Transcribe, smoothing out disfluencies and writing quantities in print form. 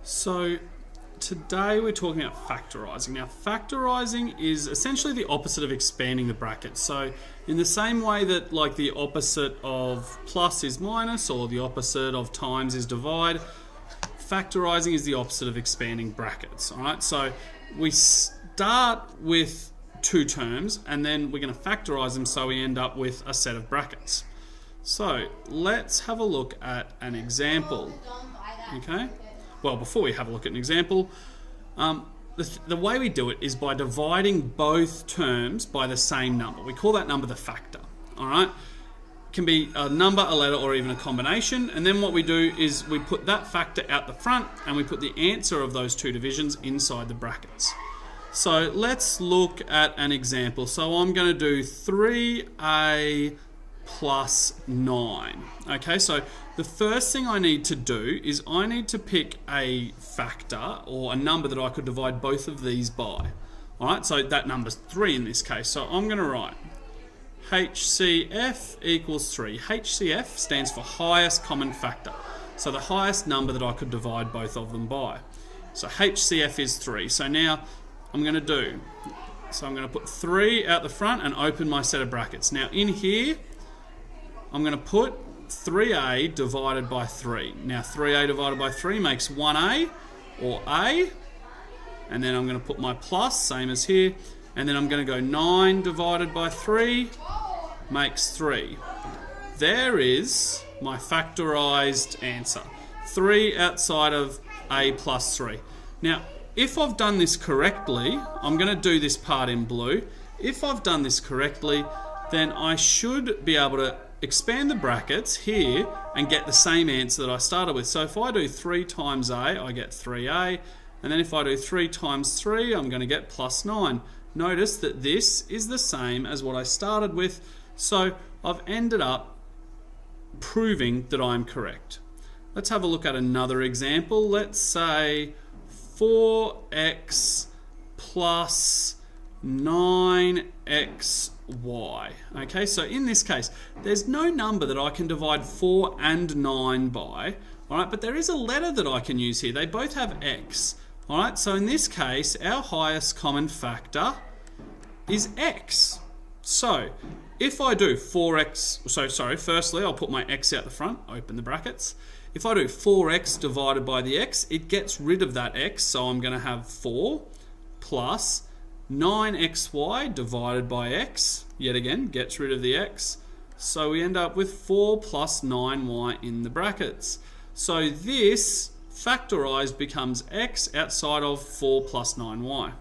So today we're talking about factorising. Now factorising is essentially the opposite of expanding the brackets. So in the same way that like the opposite of plus is minus or the opposite of times is divide, factorising is the opposite of expanding brackets. Alright, so we start with two terms and then we're going to factorise them so we end up with a set of brackets. So let's have a look at an example. Okay. Well, before we have a look at an example, the way we do it is by dividing both terms by the same number. We call that number the factor. All right. It can be a number, a letter, or even a combination. And then what we do is we put that factor out the front and we put the answer of those two divisions inside the brackets. So let's look at an example. So I'm going to do 3a plus 9. Okay, so the first thing I need to do is I need to pick a factor or a number that I could divide both of these by. Alright, so that number's 3 in this case. So I'm going to write HCF equals 3. HCF stands for highest common factor. So the highest number that I could divide both of them by. So HCF is 3. So now I'm going to put 3 out the front and open my set of brackets. Now in here, I'm going to put 3a divided by 3. Now 3a divided by 3 makes 1a or a. And then I'm going to put my plus, same as here. And then I'm going to go 9 divided by 3 makes 3. There is my factorised answer. 3 outside of a plus 3. Now, if I've done this correctly, I'm going to do this part in blue. If I've done this correctly, then I should be able to expand the brackets here and get the same answer that I started with. So if I do 3 times a, I get 3a. And then if I do 3 times 3, I'm going to get plus 9. Notice that this is the same as what I started with. So I've ended up proving that I'm correct. Let's have a look at another example. Let's say 4x plus 9xy. Okay, so in this case, there's no number that I can divide 4 and 9 by, all right, but there is a letter that I can use here. They both have x, all right, so in this case, our highest common factor is x. So if I do 4x, firstly, I'll put my x out the front, open the brackets. If I do 4x divided by the x, it gets rid of that x, so I'm going to have 4 plus 9xy divided by x, yet again, gets rid of the x. So we end up with 4 plus 9y in the brackets. So this factorised becomes x outside of 4 plus 9y.